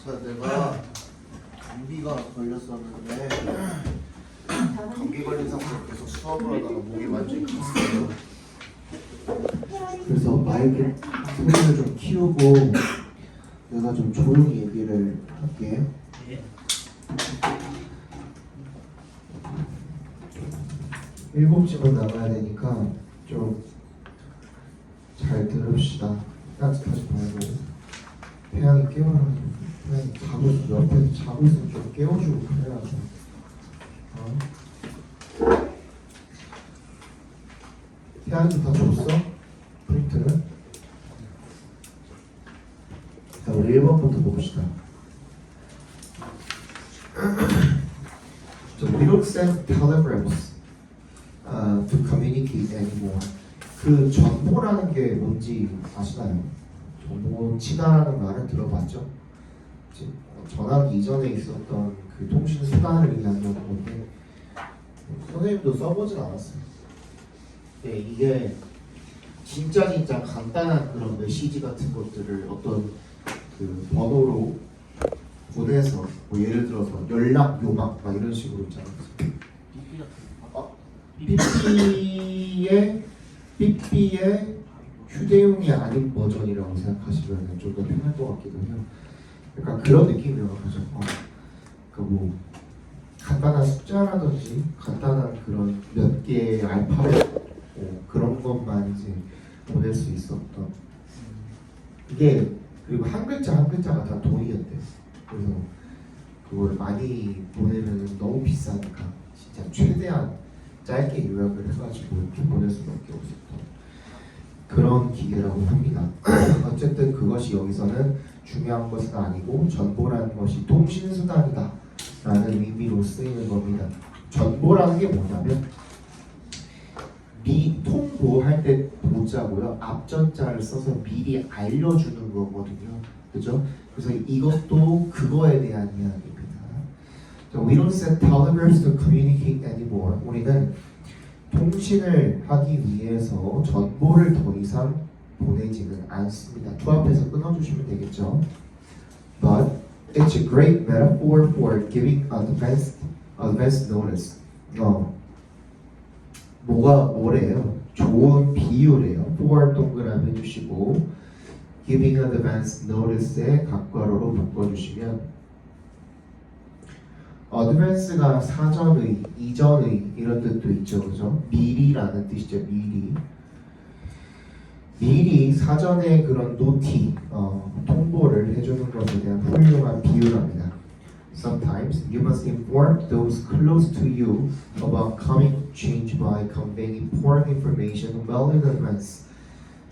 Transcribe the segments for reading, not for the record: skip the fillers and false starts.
자, 내가 감기가 걸렸었는데 감기 걸린 상태로 계속 수업을 하다가 목이 완전히 갔어요. 그래서 마이크 소리를 좀 키우고 내가 좀 조용히 얘기를 할게. 7시면 나가야 되니까 좀 잘 들읍시다. 따뜻하지 말고 태양이 깨워라. 태양이 자고 있어. 옆에서 자고 있으면 좀 깨워주고 그래야죠. 태양이 다 줬어? 프린트는? 자, 우리 1번부터 봅시다. So we don't send telegrams to communicate anymore. 그 전보라는 게 뭔지 아시나요? 전보치다라는 말을 들어봤죠? 전화기 이전에 있었던 그 통신 수단을 이야기하는 건데 선생님도 써보진 않았어요. 네, 이게 진짜 간단한 그런 메시지 같은 것들을 어떤 그 번호로 보내서 뭐 예를 들어서 연락 요막 막 이런 식으로 있잖아요. 삐삐의 휴대용이 아닌 버전이라고 생각하시면 좀 더 편할 것 같기도 해요. 약간 그런 느낌이라고 하죠. 그러니까 뭐 간단한 숫자라든지 간단한 그런 몇 개의 알파벳 그런 것만 이제 보낼 수 있었던 이게. 그리고 한 글자 한 글자가 다 돈이었대요. 그래서 그걸 많이 보내면 너무 비싸니까 진짜 최대한 짧게 요약을 해가지고 이렇게 보낼 수밖에 없었던 그런 기계라고 합니다. 어쨌든 그것이 여기서는 중요한 것은 아니고 전보라는 것이 통신수단이다 라는 의미로 쓰이는 겁니다. 전보라는 게 뭐냐면 통보할 때 보자고요. 앞전자를 써서 미리 알려주는 거거든요. 그죠? 그래서 이것도 그거에 대한 이야기입니다. So we don't send telegrams to communicate anymore. 우리는 통신을 하기 위해서 전보를 더 이상 보내지는 않습니다. 투합해서 끊어주시면 되겠죠. But it's a great metaphor for giving advance notice. 뭐래요? 좋은 비유래요. for 동그라미 해주시고 giving advance notice에 각괄호로 묶어주시면 advance가 사전의, 이전의 이런 뜻도 있죠. 그죠? 미리라는 뜻이죠. 미리 사전에 그런 노티, 통보를 해주는 것에 대한 훌륭한 비유랍니다. Sometimes you must inform those close to you about coming change by conveying important information well in advance.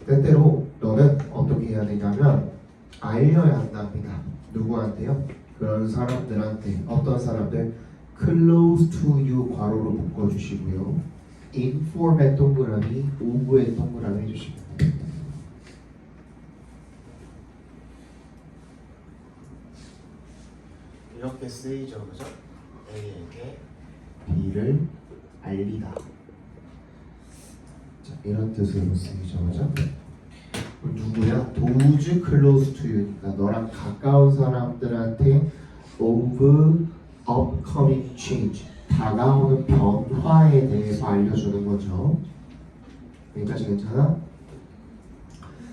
때때로 너는 어떻게 해야 되냐면 알려야 한답니다. 누구한테요? 그런 사람들한테. 어떤 사람들? close to you 괄호로 묶어주시고요. inform의 동그라미, 오브의 동그라미 해주시면 됩니다. 이렇게 쓰이죠, 그죠? A에게 B를 알리다. 자, 이런 뜻으로 쓰이죠, 그죠? 누구야? Those close to you니까 너랑 가까운 사람들한테 of upcoming change, 다가오는 변화에 대해서 알려주는 거죠. 여기까지 괜찮아?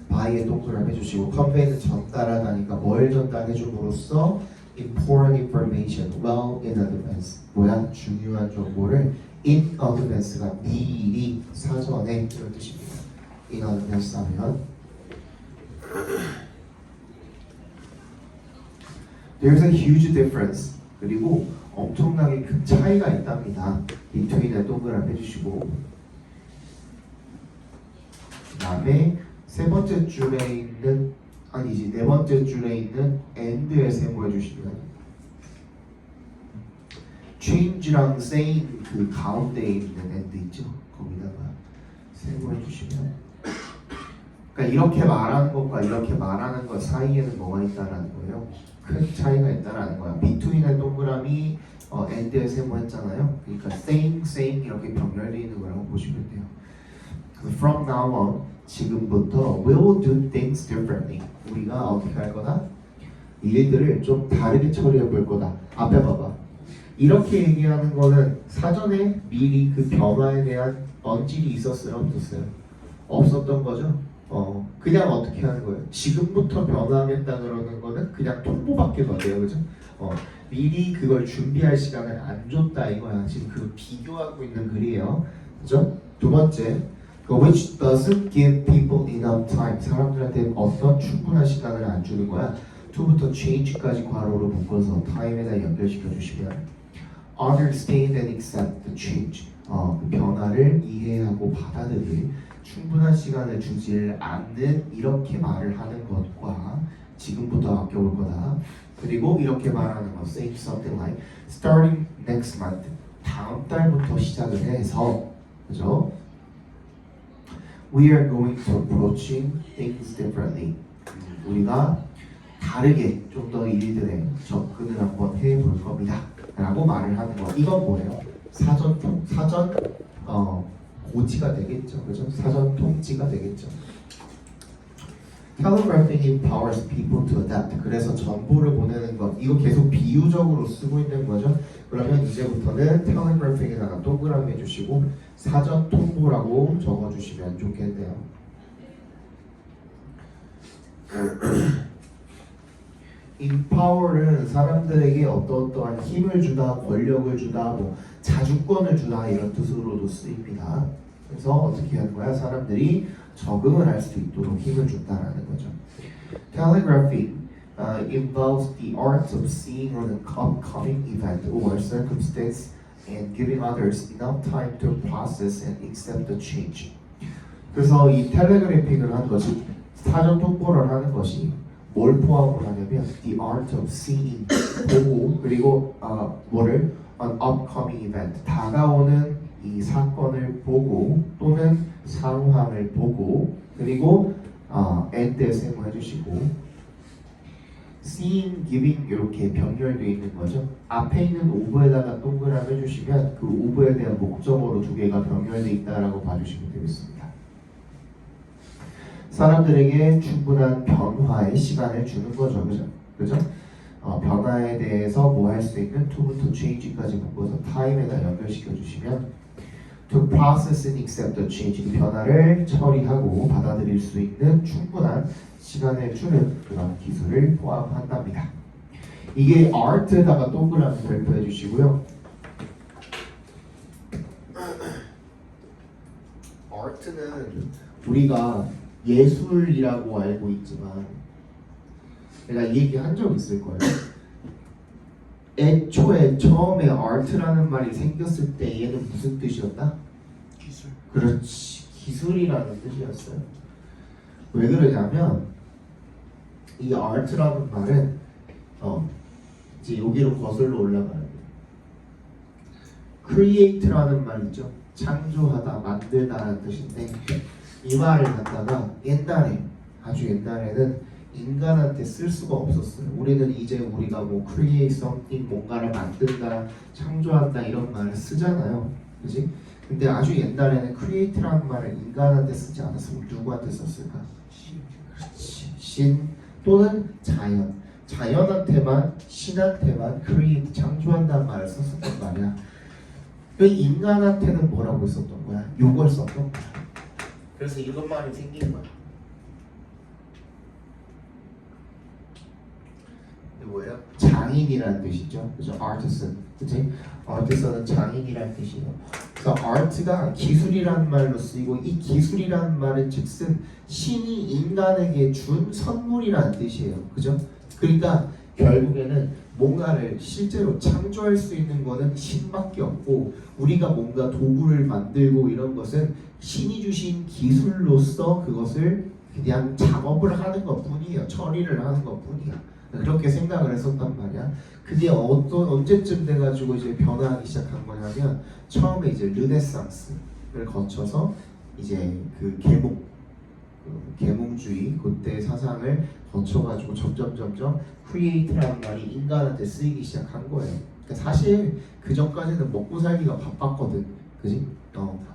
by의 동그라미 해주시고 convey는 전달하다니까 뭘 전달해줌으로써 important information well in advance. 뭐야? 중요한 정보를 in advance가 미리, 사전에 이런 뜻입니다. in advance 하면 there's a huge difference. 그리고 엄청나게 큰 차이가 있답니다. between에 동그라미 해주시고 그 다음에 세 번째 줄에 있는 네 번째 줄에 있는 and에 세모해 주시면 change랑 same 그 가운데에 있는 and 있죠? 거기다가 세모해 주시면 그러니까 이렇게 말하는 것과 이렇게 말하는 것 사이에는 뭐가 있다라는 거예요? 큰 차이가 있다라는 거야. between의 동그라미 and에 세모했잖아요. 그러니까 same 이렇게 병렬되어 있는 거라고 보시면 돼요. From now on 지금부터 we'll do things differently. 우리가 어떻게 할 거다? 일들을 좀 다르게 처리해 볼 거다. 앞에 봐봐. 이렇게 얘기하는 거는 사전에 미리 그 변화에 대한 언질이 있었어요? 없었어요? 없었던 거죠. 그냥 어떻게 하는 거예요? 지금부터 변화하겠다 그러는 거는 그냥 통보밖에 못해요, 그죠? 미리 그걸 준비할 시간을 안 줬다 이거야. 지금 그 비교하고 있는 글이에요, 그죠? 두 번째, which doesn't give people enough time. 사람들한테 어떤 충분한 시간을 안 주는 거야. to부터 change까지 괄호로 묶어서 time에다 연결시켜 주시면 understand and accept the change. 그 변화를 이해하고 받아들일 충분한 시간을 주질 않는 이렇게 말을 하는 것과 지금부터 아껴볼 거다. 그리고 이렇게 말하는 거 say something like starting next month. 다음 달부터 시작을 해서 그죠? We are going to approaching things differently. 우리가 다르게 좀 더 일들에 접근을 한번 해볼 겁니다. 라고 말을 하는 거. 이건 뭐예요? 사전 고지가 되겠죠. 그죠? 사전 통지가 되겠죠. Telegraphing empowers people to adapt. 그래서 정보를 보내는 것. 이거 계속 비유적으로 쓰고 있는 거죠. 그러면 이제부터는 telegraphing에다가 동그라미 해주시고 사전 통보라고 적어주시면 좋겠네요. empower는 사람들에게 어떠한 힘을 주다, 권력을 주다, 뭐 자주권을 주다 이런 뜻으로도 쓰입니다. 그래서 어떻게 하는 거야? 사람들이 적응을 할 수 있도록 힘을 준다라는 거죠. Telegraphing involves the art of seeing an upcoming event or circumstance and giving others enough time to process and accept the change. 그래서 이 텔레그래핑을 하는 것이 사전 통보를 하는 것이 뭘 포함을 하냐면 the art of seeing 보고 그리고 뭐를 an upcoming event 다가오는 이 사건을 보고 또는 상황을 보고 그리고 and에 세모해 주시고 seeing, giving 이렇게 병렬되어 있는 거죠. 앞에 있는 오브에다가 동그라미 해주시면 그 오브에 대한 목적어로 두 개가 병렬되어 있다라고 봐주시면 되겠습니다. 사람들에게 충분한 변화의 시간을 주는 거죠, 그죠? 변화에 대해서 뭐 할 수 있는 to부터 change까지 묶어서 time에다 연결시켜 주시면 to process and accept the change 변화를 처리하고 받아들일 수 있는 충분한 시간을 주는 그런 기술을 포함한답니다. 이게 art에다가 동그라미 발표해 주시고요. art는 우리가 예술이라고 알고 있지만 내가 이 얘기 한 적 있을 거예요. 애초에 처음에 art라는 말이 생겼을 때 얘는 무슨 뜻이었다? 기술. 그렇지, 기술이라는 뜻이었어요. 왜 그러냐면 이 art라는 말은 이제 여기로 거슬러 올라가야 돼요. create라는 말이죠. 창조하다, 만들다라는 뜻인데 이 말을 갖다가 옛날에 아주 옛날에는 인간한테 쓸 수가 없었어요. 우리는 이제 우리가 뭐 create something 뭔가를 만든다, 창조한다 이런 말을 쓰잖아요. 그지? 근데 아주 옛날에는 create라는 말을 인간한테 쓰지 않았으면 누구한테 썼을까? 그렇지. 신 또는 자연. 자연한테만 신한테만 create 창조한다는 말을 썼었단 말이야. 그 인간한테는 뭐라고 썼던 거야? 요걸 썼던 거야. 그래서 이것만이 생긴 거야. 이게 뭐예요? 장인이라는 뜻이죠. 그죠? artisan. 그치? artisan은 장인이라는 뜻이에요. 그래서 art가 기술이라는 말로 쓰이고 이 기술이라는 말은 즉슨 신이 인간에게 준 선물이라는 뜻이에요. 그죠? 그러니까 결국에는 뭔가를 실제로 창조할 수 있는 거는 신밖에 없고 우리가 뭔가 도구를 만들고 이런 것은 신이 주신 기술로서 그것을 그냥 작업을 하는 것 뿐이에요. 처리를 하는 것 뿐이야. 그렇게 생각을 했었단 말이야. 그게 언제쯤 돼가지고 이제 변화하기 시작한 거냐면 처음에 이제 르네상스를 거쳐서 이제 그 계몽주의 그때 사상을 거쳐가지고 점점 create라는 말이 인간한테 쓰이기 시작한 거예요. 그러니까 사실 그 전까지는 먹고 살기가 바빴거든, 그지?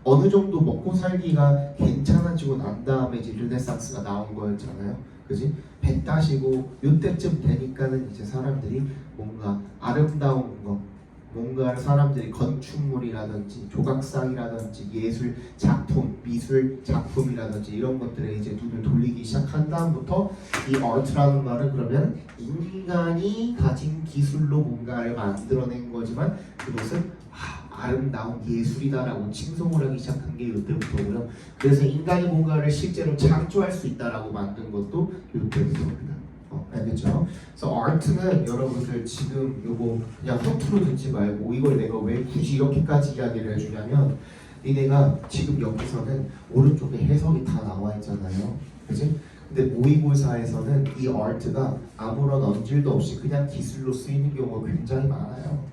어느 정도 먹고 살기가 괜찮아지고 난 다음에 이제 르네상스가 나온 거였잖아요. 그지? 배 따시고 요때쯤 되니까는 이제 사람들이 뭔가 아름다운 거, 뭔가 사람들이 건축물이라든지 조각상이라든지 예술 작품, 미술 작품이라든지 이런 것들에 이제 눈을 돌리기 시작한 다음부터 이 art라는 말은 그러면 인간이 가진 기술로 뭔가를 만들어낸 거지만 그것은 아름다운 예술이다라고 칭송을 하기 시작한 게 이때부터고요. 그래서 인간이 뭔가를 실제로 창조할 수 있다라고 만든 것도 이때부터입니다. 알겠죠? 그래서 art는 여러분들 지금 요거 그냥 허투루 듣지 말고 이걸 내가 왜 굳이 이렇게까지 이야기를 해주냐면 니네가 지금 여기서는 오른쪽에 해석이 다 나와 있잖아요. 그지? 근데 모의고사에서는 이 art가 아무런 언질도 없이 그냥 기술로 쓰이는 경우가 굉장히 많아요.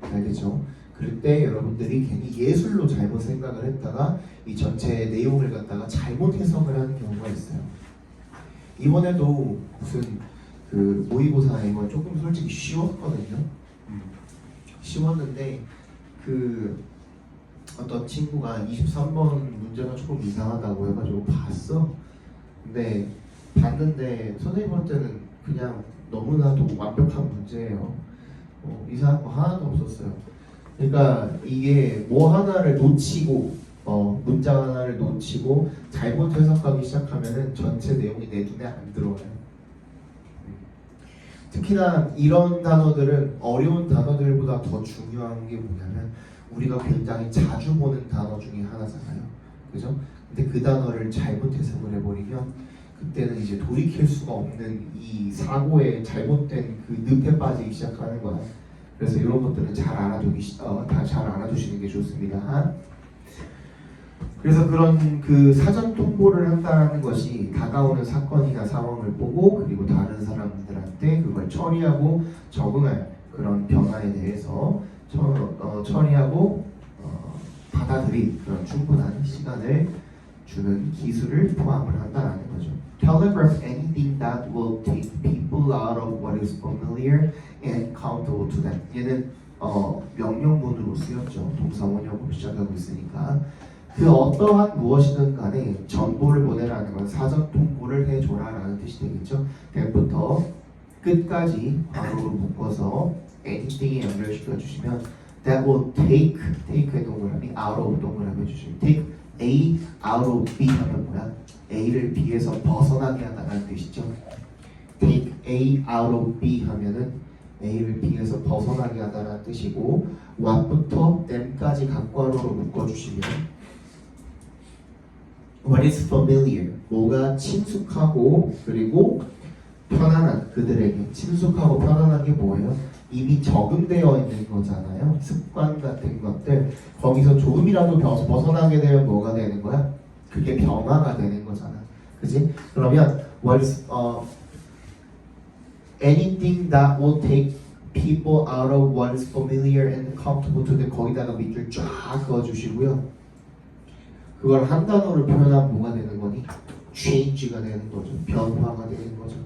알겠죠? 그럴 때 여러분들이 괜히 예술로 잘못 생각을 했다가 이 전체 내용을 갖다가 잘못 해석을 하는 경우가 있어요. 이번에도 무슨 그 모의고사에 조금 솔직히 쉬웠거든요. 쉬웠는데 그 어떤 친구가 23번 문제가 조금 이상하다고 해가지고 봤어. 근데 봤는데 선생님한테는 그냥 너무나도 완벽한 문제예요. 이상한 거 하나도 없었어요. 그러니까 이게 뭐 하나를 놓치고 문장 하나를 놓치고 잘못 해석하기 시작하면은 전체 내용이 내 눈에 안 들어와요. 특히나 이런 단어들은 어려운 단어들보다 더 중요한 게 뭐냐면 우리가 굉장히 자주 보는 단어 중에 하나잖아요. 그죠? 근데 그 단어를 잘못 해석을 해버리면 그때는 이제 돌이킬 수가 없는 이 사고에 잘못된 그 늪에 빠지기 시작하는 거야. 그래서 이런 것들은 잘 알아두시는 게 좋습니다. 그래서 그런 그 사전 통보를 한다는 것이 다가오는 사건이나 상황을 보고 그리고 다른 사람들한테 그걸 처리하고 적응할 그런 변화에 대해서 처리하고 받아들일 그런 충분한 시간을 주는 기술을 포함을 한다는 거죠. Telegraph anything that will take people out of what is familiar and accountable to them. 얘는 명령문으로 쓰였죠. 동사 원형으로 시작하고 있으니까 그 어떠한 무엇이든 간에 정보를 보내라는 건 사전 통보를 해줘라 라는 뜻이 되겠죠. 대부터 끝까지 괄호로 묶어서 anything에 연결시켜 주시면 that will take의 동그라미 out of 동그라미 해주시면 take A out of B 하면 뭐야? A를 B에서 벗어나게 한다는 뜻이죠. take A out of B 하면은 A를 B에서 벗어나게 한다는 뜻이고 what부터 them까지 각괄호로 묶어주시면 what is familiar 뭐가 친숙하고 그리고 편안한 그들에게 친숙하고 편안한 게 뭐예요? 이미 적응되어 있는 거잖아요. 습관 같은 것들 거기서 조금이라도 벗어나게 되면 뭐가 되는 거야? 그게 변화가 되는 거잖아. 그지? 그러면 anything that will take people out of what is familiar and comfortable to them 거기다가 밑줄 쫙 그어주시고요. 그걸 한 단어로 표현하면 뭐가 되는 거니? change가 되는 거죠. 변화가 되는 거죠.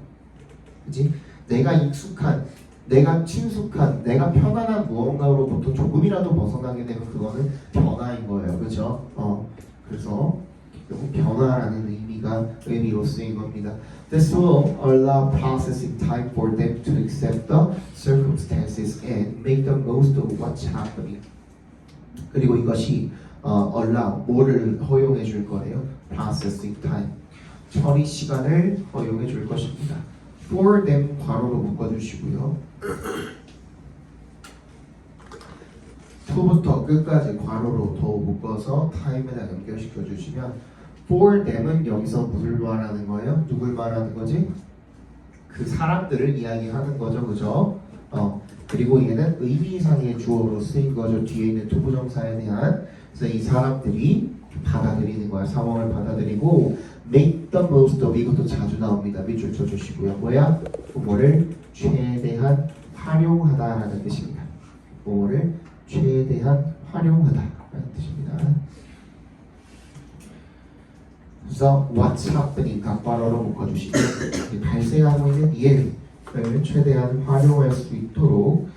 그지? 내가 익숙한 내가 친숙한, 내가 편안한 무언가로부터 조금이라도 벗어나게 되면 그거는 변화인 거예요. 그렇죠? 그래서 변화라는 의미로 쓰인 겁니다. This will allow processing time for them to accept the circumstances and make the most of what's happening. 그리고 이것이 allow, 뭐를 허용해 줄 거예요? Processing time, 처리 시간을 허용해 줄 것입니다. For them 괄호로 묶어주시고요. to부터 끝까지 괄호로 더 묶어서 time에다 연결시켜 주시면 for them은 여기서 무슨 말하는 거예요? 누굴 말하는 거지? 그 사람들을 이야기하는 거죠, 그죠? 그리고 얘는 의미상의 주어로 쓰인 거죠. 뒤에 있는 투부정사에 대한. 그래서 이 사람들이 받아들이는 거야. 상황을 받아들이고 make the most of 이것도 자주 나옵니다. 밑줄 쳐주시고요. 뭐야? 뭐를 최대한 활용하다라는 뜻입니다. 뭐를 최대한 활용하다라는 뜻입니다. 그래서 what's happening 각괄호로 묶어주시면 발생하고 있는 일을 최대한 활용할 수 있도록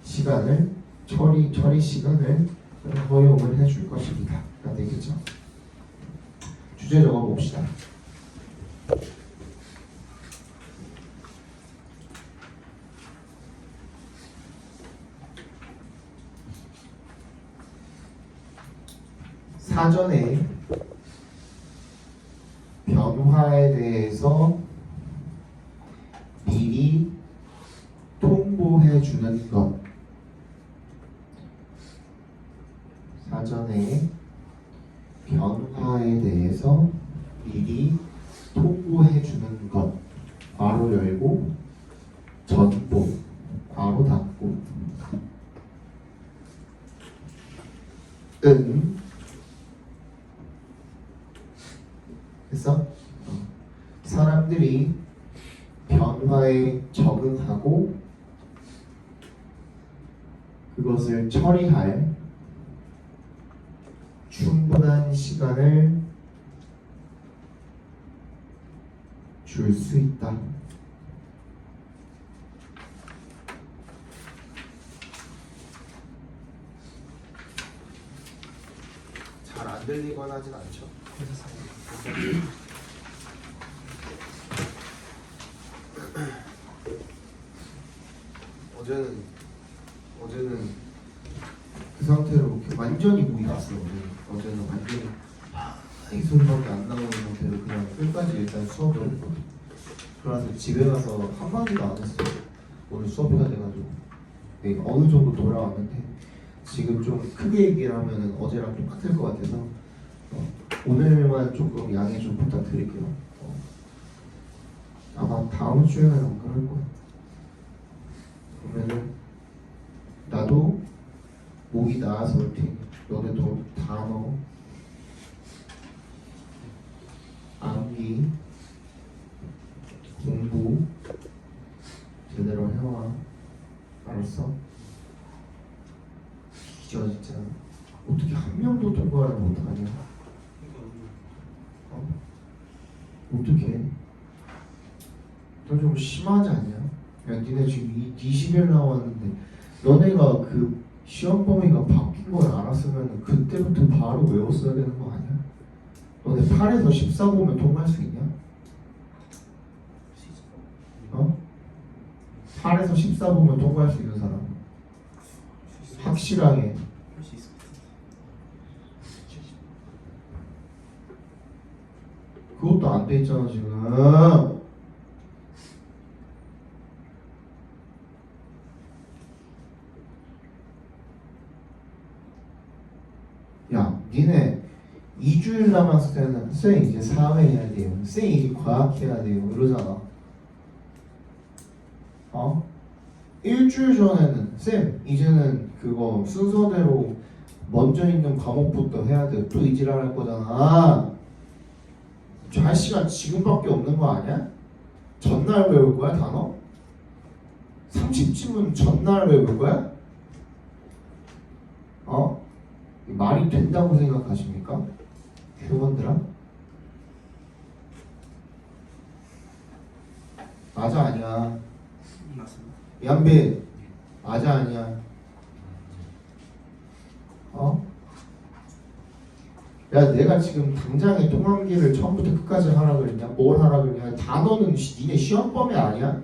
시간을 처리 시간을 허용을 해줄 것입니다. 되겠죠? 주제 적어봅시다. 사전에 변화에 대해서 미리 통보해 주는 것. 사전에 변화에 대해서 미리 통보해 주는 것. 괄호 열고 전보 괄호 닫고 은 됐어? 사람들이 변화에 적응하고 그것을 처리할 충분한 시간을 줄 수 있다. 잘 안 들리거나 하진 않죠? 어제는 그 상태로 이렇게 완전히 목이 갔어요. 어제는 완전히 이 소리밖에 안 나오는 상태로 그냥 끝까지 일단 수업을 했거든. 그래서 집에 가서 한마디도 안 했어요. 오늘 수업이가 돼가지고 네, 어느 정도 돌아왔는데 지금 좀 크게 얘기를 하면은 어제랑 똑같을 것 같아서 오늘만 조금 양해 좀 부탁드릴게요. 아마 다음 주에는 안 그럴 거야. 그러면은 나도 목이 나아서 올 테니 너네도 단어, 암기, 공부 제대로 해와. 알았어? 진짜 어떻게 한 명도 통과를 못하냐? 어떻게? 너 좀 심하지 않냐? 야 니네 지금 20일 나왔는데 너네가 그 시험 범위가 바뀐 걸 알았으면 그때부터 바로 외웠어야 되는 거 아니야? 너네 8에서 14 보면 통과할 수 있냐? 8에서 14 보면 통과할 수 있는 사람 확실하게. 그것도 안 돼 있잖아 지금. 야 니네 2주일 남았을 때는 쌤 이제 사회 해야 돼요, 쌤 이제 과학 해야 돼요 이러잖아. 일주일 전에는 쌤 이제는 그거 순서대로 먼저 있는 과목부터 해야 돼, 또 이지랄 할 거잖아. 할 시간 지금밖에 없는 거 아니야? 전날 외울 거야 단어? 30쯤은 전날 외울 거야? 말이 된다고 생각하십니까? 휴먼들아? 맞아 아니야? 맞습니다. 양배 맞아 아니야? 야 내가 지금 당장에 통합기를 처음부터 끝까지 하라 그랬냐? 뭘 하라 그랬냐? 단어는 니네 시험 범위 아니야?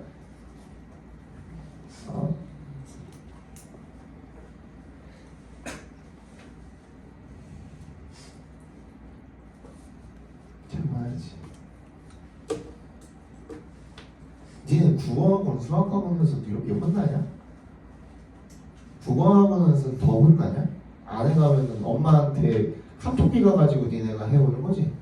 참아야지. 니네 국어학원 수학학원에서도 이렇게 혼나냐? 국어학원에서는 더 혼나냐? 안에 가면은 엄마한테 카톡비 가가지고 니네가 해오는 거지?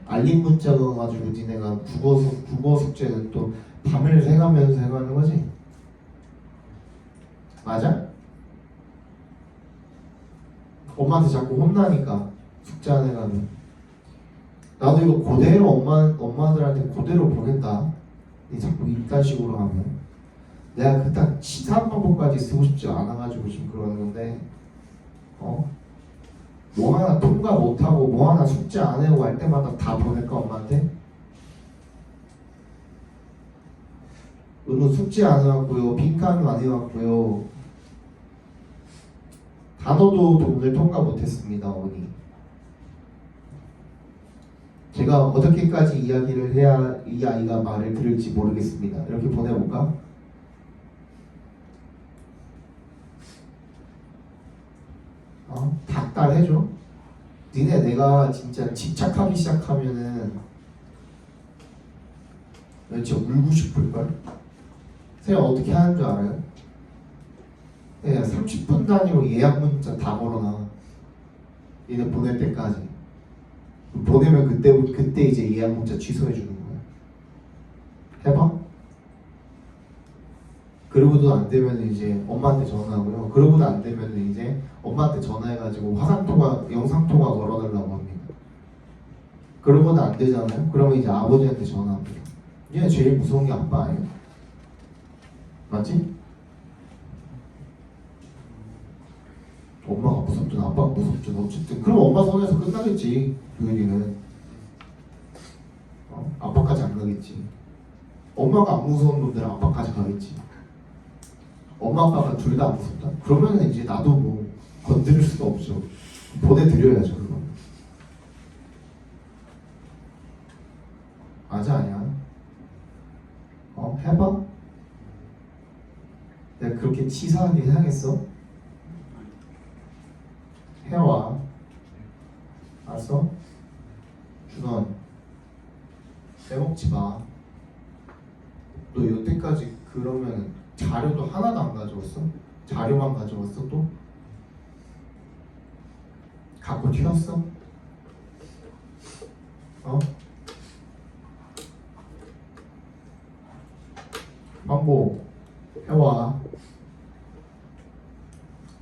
알림 문자가 가지고 니네가 국어 숙제는 또 밤을 새가면서 해가는 거지? 맞아? 엄마한테 자꾸 혼나니까 숙제 안 해가면. 나도 이거 그대로 엄마들한테 그대로 보낸다. 니 자꾸 이딴 식으로 하면 내가 그딱 치사한 방법까지 쓰고 싶지 않아가지고 지금 그러는 건데 뭐 하나 통과 못하고 뭐 하나 숙제 안 해오고 할 때마다 다 보낼까 엄마한테? 은우 숙제 안 해왔고요, 빈칸도 안 해왔고요, 단어도 오늘 통과 못했습니다 어머니. 제가 어떻게까지 이야기를 해야 이 아이가 말을 들을지 모르겠습니다. 이렇게 보내볼까? 닭달 해줘. 니네 내가 진짜 집착하기 시작하면은 나 진짜 울고 싶을걸? 그냥 어떻게 하는 줄 알아요? 그냥 30분 단위로 예약 문자 다 걸어놔. 얘네 보낼 때까지. 보내면 그때 이제 예약 문자 취소해 주는 거야. 해봐. 그러고도 안 되면 이제 엄마한테 전화하고요. 그러고도 안 되면 이제 엄마한테 전화해가지고 화상통화, 영상통화 걸어달라고 합니다. 그러고도 안 되잖아요. 그러면 이제 아버지한테 전화합니다. 얘 제일 무서운 게 아빠 아니에요? 맞지? 엄마가 무섭든 아빠가 무섭든 어쨌든 그럼 엄마 손에서 끝나겠지. 도현이는 아빠까지 안 가겠지. 엄마가 안 무서운 놈들은 아빠까지 가겠지. 엄마 아빠가 둘 다 안 무섭다? 그러면 이제 나도 뭐 건드릴 수가 없죠. 보내드려야죠 그건. 맞아 아니야? 해봐. 내가 그렇게 치사하게 해야겠어? 해와. 알았어? 준원 빼먹지 마. 너 여태까지 그러면 자료도 하나도 안 가져왔어? 자료만 가져왔어 또? 갖고 튀었어? 왕복 해와.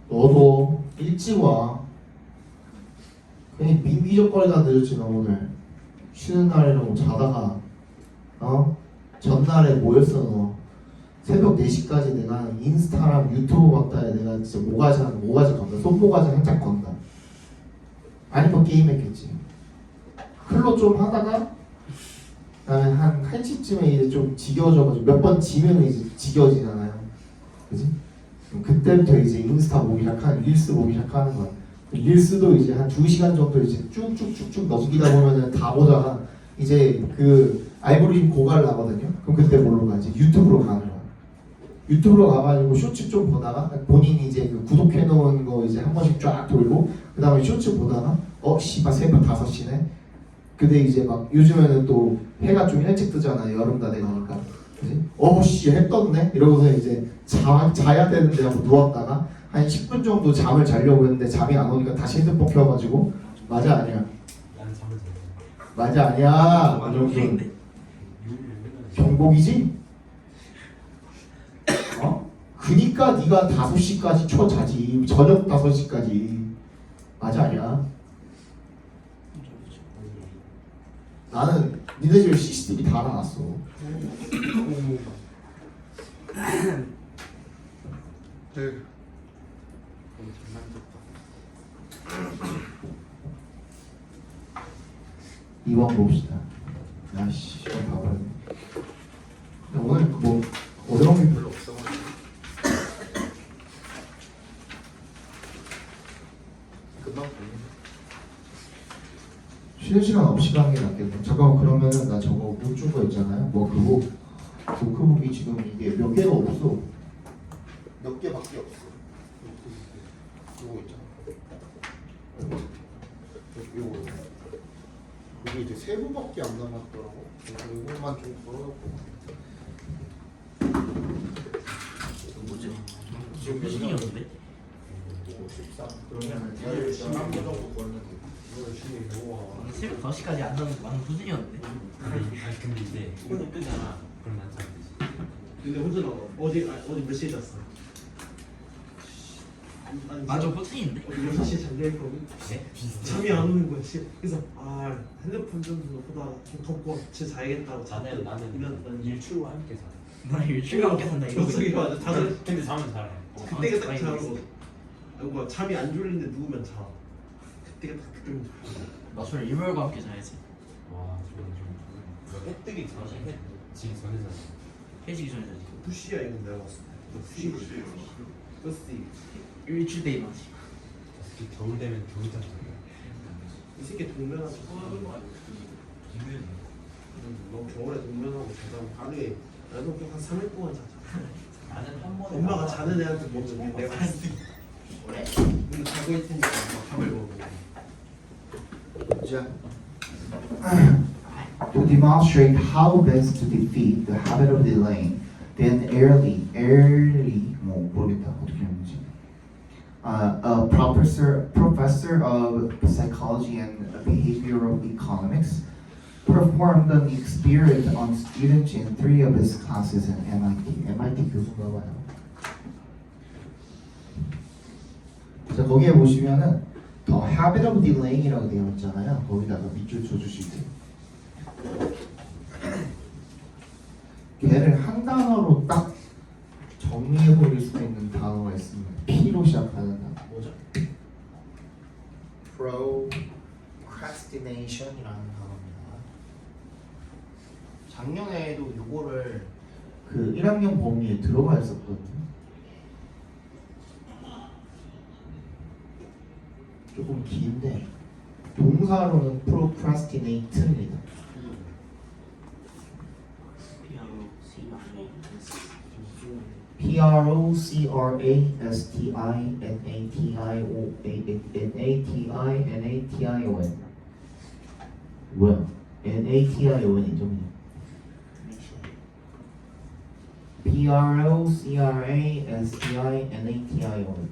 너도 일찍 와. 괜히 민기적거리다 늦었지 너 오늘. 쉬는 날이라고 자다가 전날에 뭐였어 너. 새벽 4시까지 내가 인스타랑 유튜브 봤다 해. 내가 진짜 모가지 건다. 손모가지 한짝 건다. 아니면 게임했겠지. 클로 좀 하다가 그다음에 한 1시쯤에 이제 좀 지겨워져가지고 몇 번 지면 이제 지겨워지잖아요. 그지? 그때부터 이제 인스타 보기 시작하는, 릴스 보기 시작하는 거야. 릴스도 이제 한 2시간 정도 이제 쭉쭉쭉쭉 넘기다 보면은 다 보다가 이제 그 알고리즘 고갈 나거든요. 그럼 그때 뭘로 가지? 유튜브로 가는 거야. 유튜브로 가가지고 쇼츠 좀 보다가 본인이 이제 그 구독해놓은 거 이제 한 번씩 쫙 돌고 그 다음에 쇼츠 보다가 씨발 새벽 5시네. 근데 이제 막 요즘에는 또 해가 좀 일찍 뜨잖아. 여름 다 되니까. 그지? 씨 해 떴네? 이러고서 이제 자야 되는데 하고 누웠다가 한 10분 정도 잠을 자려고 했는데 잠이 안 오니까 다시 핸드폰 켜가지고 맞아 아니야? 나는 잠을 잘 맞아 아니야? 정도는 경복이지? 그니까 네가 5시까지 쳐 자지. 저녁 5시까지. 맞아 아니야? 나는 니네 집에 CCTV 다 놔놨어. 너무 장난쳤다. 2번 봅시다. 야씨 봐버렸네. 오늘 뭐 어려운 게 별로 없어. 금방 걸리네. 쉬는 시간 없이 가는 게 낫겠네. 잠깐만 그러면은 나 저거 못 준 거 있잖아요. 뭐 노트북이 지금 이게 몇 개가 없어. 몇 개밖에 없어. 이거 있잖아. 이거 여기 이제 3부밖에 안 남았더라고. 이거만 좀 걸어놓고. 뭐지? 지금 몇 시간이었는데? 13. 그러면 11개 정도 걸면 돼. 이거 열심히 배워. 새벽 5시까지 안 자는 게 완전 수준이었는데? 아니 근데 이제 손이 뜨잖아. 그러면 안 자면 되지. 근데 혼자 어디 몇 시에 잤어? 아니, 완전 포트인데? 어디 6시에 잠들거든? 네? 잠이 안 오는 거야. 그래서 핸드폰 좀 보다가 좀 덮고 진짜 자야겠다고 나는 일출과 함께 자. 나 일주일간 함께 산다 이거 저기 맞아. 자서 근데 잠은 잘해. 그때가 딱 자고 뭐야 잠이 안 졸리는데 누우면 자. 그때가 딱 좀. 나처럼 일몰과 함께 자야지. 와 좋아. 해 뜨기 전에 해 지기 전에 자. 해지기 전에 자지. 푸시야 이건 내가 봤을 때. 푸시. 푸시. 일주일 때 일어나지. 특히 겨울 되면 겨울 자는 거야. 이 새끼 동면하고 너 겨울에 동면하고 자자면 하루에 나도 한 3일 동안 자자. 나는 한 번에 엄마가 자는 애한테 먹는 게 내가 그래? 근데 자고 있으니까 엄마 밥을 먹어. 보자. To demonstrate how best to defeat the habit of delaying, then early 뭐 모르겠다 어떻게 하는지. A professor of psychology and behavioral economics performed an experiment on students in 3 of his classes at MIT. MIT 교수인가 봐요. 자, 거기에 보시면은 The habit of delaying이라고 되어 있잖아요. 거기다가 밑줄 쳐주시고 걔를 한 단어로 딱 정리해 버릴 수 있는 단어가 있습니다. P로 시작하는 단어. 뭐죠? Procrastination이라는 단어입니다. 작년에도 요거를 그 1학년 범위에 들어가 있었거든요. 조금 긴데 동사로는 procrastinate입니다. Procrastination. 뭐야? Nation이죠. Procrastination.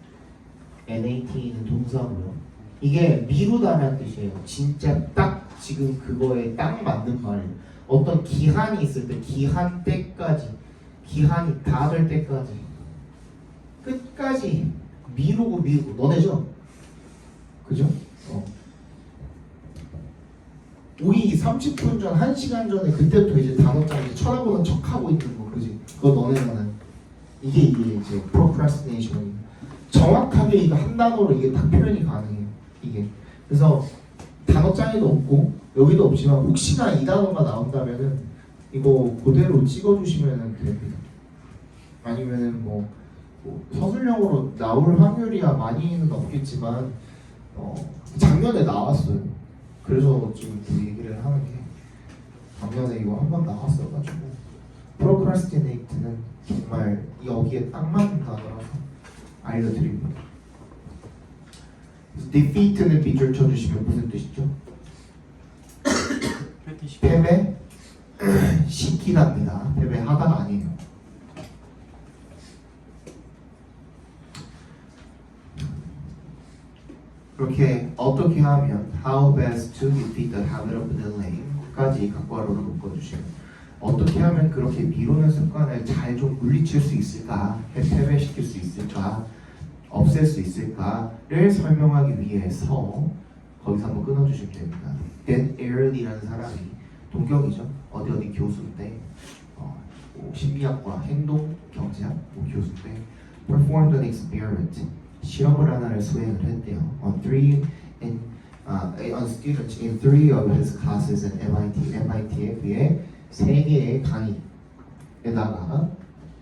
NAT는 동사고요. 이게 미루다라는 뜻이에요. 진짜 딱 지금 그거에 딱 맞는 말이에요. 어떤 기한이 있을 때 기한 때까지 기한이 다 될 때까지 끝까지 미루고 너네죠? 그죠? 우리 30분 전, 1시간 전에 그때부터 이제 단어장에 쳐다보는 척하고 있는 거, 그지? 그거 너네는 이게 이제 procrastination. 정확하게 이거 한 단어로 이게 딱 표현이 가능해요. 이게 그래서 단어장에도 없고 여기도 없지만 혹시나 이 단어가 나온다면은 이거 그대로 찍어주시면 됩니다. 아니면은 뭐 서술형으로 나올 확률이야 많이는 없겠지만 작년에 나왔어요. 그래서 지금 그 얘기를 하는 게 작년에 이거 한번 나왔어가지고 procrastinate는 정말 여기에 딱 맞는 단어라서 알려드립니다. defeat는 밑줄 쳐주시면 무슨 뜻이죠? 패배 시키답니다. 패배하다가 아니에요. 그렇게 어떻게 하면 how best to defeat the habit of delaying까지 각괄호로 묶어주시면 어떻게 하면 그렇게 미루는 습관을 잘 좀 물리칠 수 있을까, 패배시킬 수 있을까, 없앨 수 있을까를 설명하기 위해서 거기서 한번 끊어주시면 됩니다. Dan Ariely라는 사람이 동경이죠. 어디 교수인데 심리학과 행동 경제학 교수인데 performed an experiment 실험을 하나를 수행을 했대요. On students in 3 of his classes at MIT에 그의 3개의 강의에다가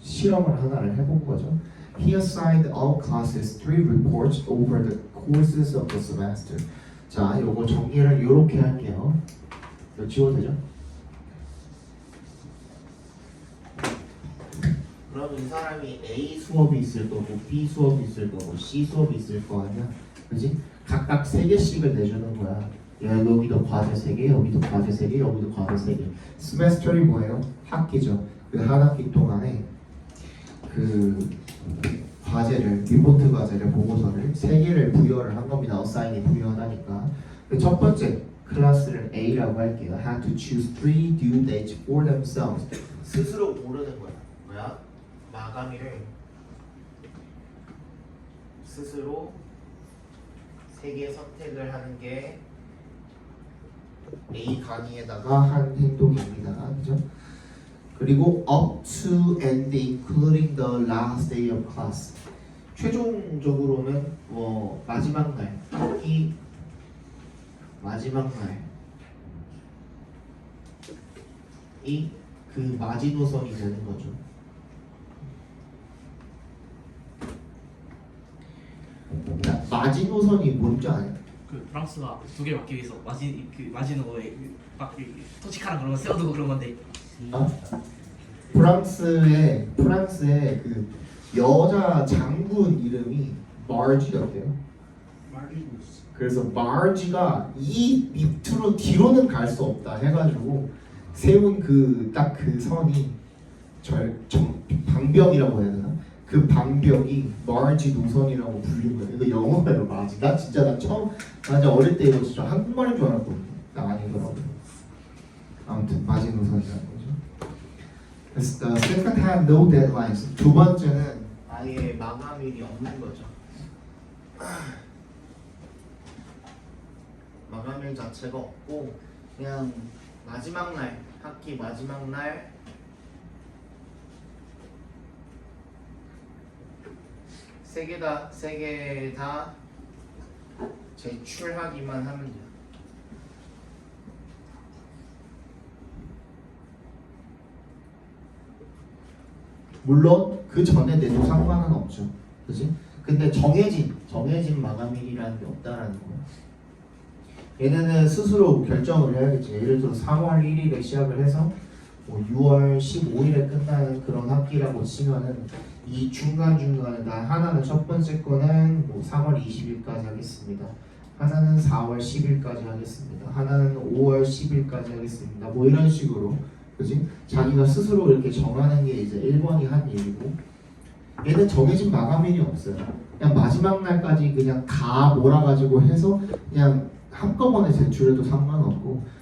실험을 하나를 해본 거죠. He assigned all classes 3 reports over the courses of the semester. 자, 요거 정리를 이렇게 할게요. 이거 지워도 되죠? 그럼 이 사람이 A 수업이 있을 거고 B 수업이 있을 거고 C 수업이 있을 거 아니야? 그지? 각각 3개씩을 내주는 거야. 여기도 과제 3개, 여기도 과제 3개, 여기도 과제 3개. 스메스터리 뭐예요? 학기죠. 그 한 학기 동안에 그 과제를, 리포트 과제를, 보고서를 3개를 부여를 한 겁니다. 어사인이 부여하니까. 그 첫 번째 클래스를 A라고 할게요. Had to choose 3 due dates for themselves. 스스로 고르는 거야. 뭐야? 마감일을 스스로 3개 선택을 하는 게 A 강의에다가 한 행동입니다. 그죠? 그리고 up to and including the last day of class. 최종적으로는 마지막 날, 학기 마지막 날이 그 마지노선이 되는 거죠. 마지노선이 뭔지 아요? 그 프랑스가 2개 맞기 위해서 마지노에 막 토치카랑 그런 거 세워두고 그런 건데. 프랑스의 그 여자 장군 이름이 마르지였대요. 마리누스. 그래서 marge가 이 밑으로 뒤로는 갈 수 없다 해가지고 세운 그 딱 그 선이 방벽이라고 해야 되나? 그 방벽이 marge 노선이라고 불리는 거예요. 이거 영어예요, marge. 나 진짜 나 어릴 때 이거 진짜 한국말인 줄 알았거든요. 나 아니더라고요. 아무튼 marge 노선이라는 거죠. 그래서 the second had no deadlines. 두 번째는 아예 마감일이 없는 거죠. 마감일 자체가 없고 그냥 마지막 날, 학기 마지막 날 세 개 다 제출하기만 하면 돼요. 물론 그 전에 내도 상관은 없죠. 그지? 근데 정해진 마감일이라는 게 없다라는 거예요. 얘네는 스스로 결정을 해야겠지. 예를 들어 3월 1일에 시작을 해서 뭐 6월 15일에 끝나는 그런 학기라고 치면은 이 중간중간에 하나는 첫 번째 거는 뭐 3월 20일까지 하겠습니다. 하나는 4월 10일까지 하겠습니다. 하나는 5월 10일까지 하겠습니다. 뭐 이런 식으로 그지? 자기가 스스로 이렇게 정하는 게 이제 1번이 한 일이고 얘는 정해진 마감일이 없어요. 그냥 마지막 날까지 그냥 다 몰아가지고 해서 그냥 한꺼번에 제출해도 상관없고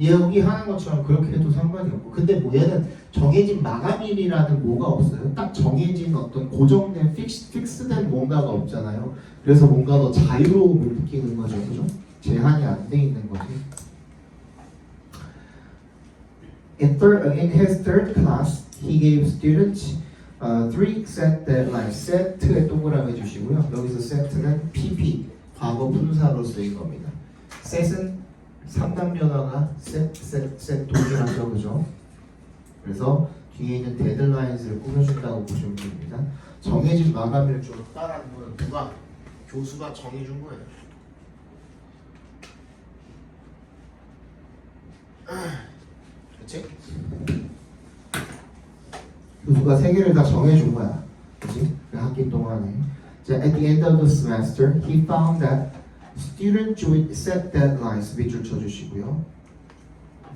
여기 하는 것처럼 그렇게 해도 상관이 없고 근데 뭐 얘는 정해진 마감일이라는 뭐가 없어요. 딱 정해진 어떤 고정된 픽스된 뭔가가 없잖아요. 그래서 뭔가 더 자유로움을 느끼는 거죠. 그죠? 제한이 안 돼 있는 거지. In his third class, he gave students 3 set deadlines. set에 동그라미 주시고요. 여기서 set는 PP, 과거 분사로 쓰인 겁니다. set은 상단 변화가 set 동일하죠, 그죠? 그래서 뒤에 있는 데드라인을 꾸며준다고 보시면 됩니다. 정해진 마감일을 좀 따라하는 거는 누가? 교수가 정해준 거예요. 그치? 교수가 세 개를 다 정해준 거야. 그치? 그 학기 동안에. 자, at the end of the semester, he found that students with set deadlines 밑줄 쳐주시고요.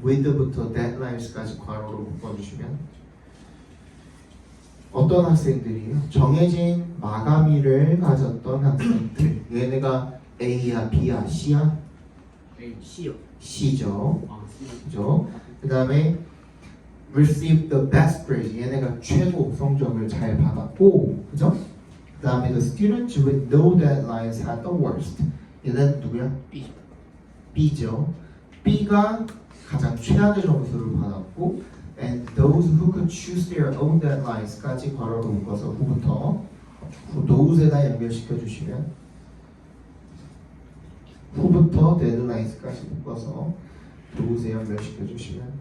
with부터 deadlines까지 괄호로 묶어주시면 어떤 학생들이요? 정해진 마감일을 가졌던 학생들. 얘네가 A야, B야, C야? C요. C죠. 아, C. 그죠? 그 다음에 receive the best grade. 얘네가 최고 성적을 잘 받았고, 그죠? 그 다음에 the students with no deadlines had the worst. 얘는 누구야? B. B죠. B가 가장 최악의 점수를 받았고, and those who could choose their own deadlines까지 괄호로 묶어서 후부터 those에다 연결시켜 주시면 후부터 deadlines까지 묶어서 those에 연결시켜 주시면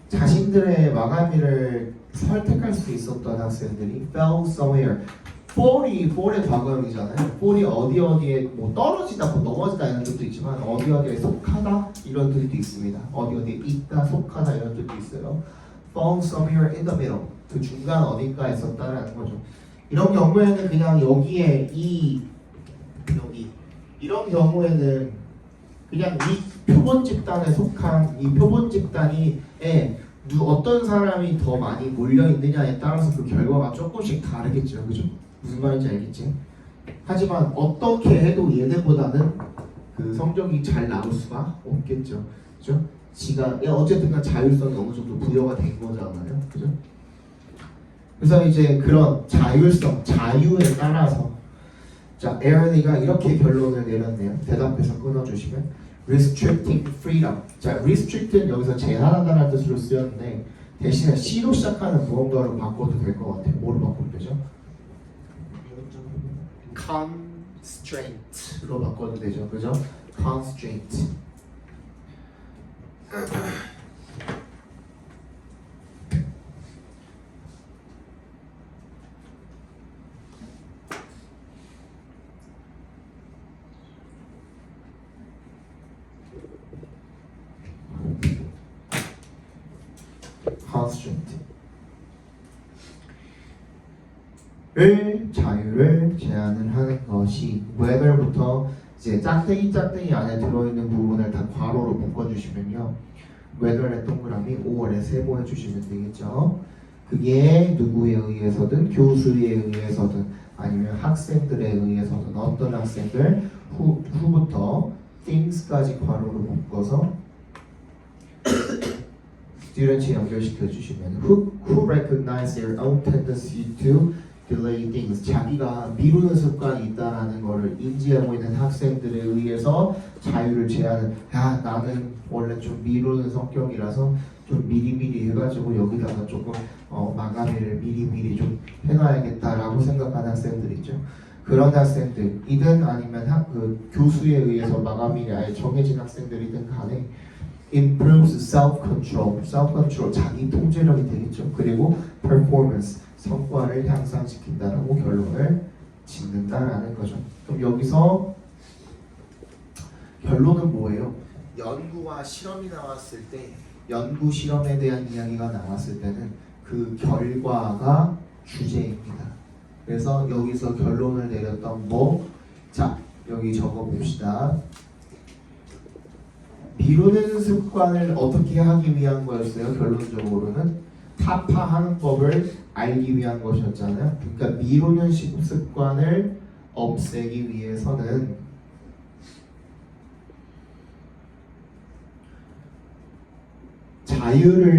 자신들의 마감일을 선택할 수 있었던 학생들이 fell somewhere. fall의 과거형이잖아요. fall이 어디에 뭐 떨어지다, 뭐 넘어지다 이런 뜻도 있지만 어디에 속하다 이런 뜻도 있습니다. 어디에 있다, 속하다 이런 뜻도 있어요. fall somewhere in the middle. 그 중간 어딘가에 있었다라는 거죠. 이런 경우에는 그냥 여기에 여기 이런 경우에는 그냥 이 표본 집단에 속한 이 표본 집단이 어떤 사람이 더 많이 몰려 있느냐에 따라서 그 결과가 조금씩 다르겠죠, 그죠? 무슨 말인지 알겠지? 하지만 어떻게 해도 얘네보다는 그 성적이 잘 나올 수가 없겠죠, 그죠? 지가 어쨌든간 자율성이 어느 정도 부여가 된 거잖아요, 그죠? 그래서 이제 그런 자율성, 자유에 따라서 자, 에런이가 이렇게 결론을 내렸네요. 대답해서 끊어주시면 restricting freedom. 자, restrict는 여기서 제한하다는 뜻으로 쓰였는데 대신에 C로 시작하는 무언가로 바꿔도 될 것 같아요. 뭐로 바꾸면 되죠? constraint로 바꿔도 되죠, 그죠? constraint. 자유를 제한을 하는 것이 whether부터 이제 짝대기 안에 들어있는 부분을 다 괄호로 묶어주시면요. whether의 동그라미 5월에 세모해 주시면 되겠죠. 그게 누구에 의해서든 교수에 의해서든 아니면 학생들에 의해서든 어떤 학생들 후부터 things까지 괄호로 묶어서 student에 연결시켜 주시면 who recognize their own tendency to delay things 자기가 미루는 습관이 있다라는 것을 인지하고 있는 학생들에 의해서 자유를 제한은 나는 원래 좀 미루는 성격이라서 좀 미리미리 해가지고 여기다가 조금 마감일을 미리미리 좀 해놔야겠다라고 생각하는 학생들 있죠. 그런 학생들이든 아니면 그 교수에 의해서 마감일이 아예 정해진 학생들이든 간에 improves self-control, self-control 자기 통제력이 되겠죠. 그리고 performance 성과를 향상시킨다라고 결론을 짓는다라는 거죠. 그럼 여기서 결론은 뭐예요? 연구와 실험이 나왔을 때 연구 실험에 대한 이야기가 나왔을 때는 그 결과가 주제입니다. 그래서 여기서 결론을 내렸던 자 여기 적어 봅시다. 미루는 습관을 어떻게 하기 위한 거였어요? 결론적으로는 타파하는 법을 알기 위한 것이었잖아요. 그러니까 미루는 습관을 없애기 위해서는 자유를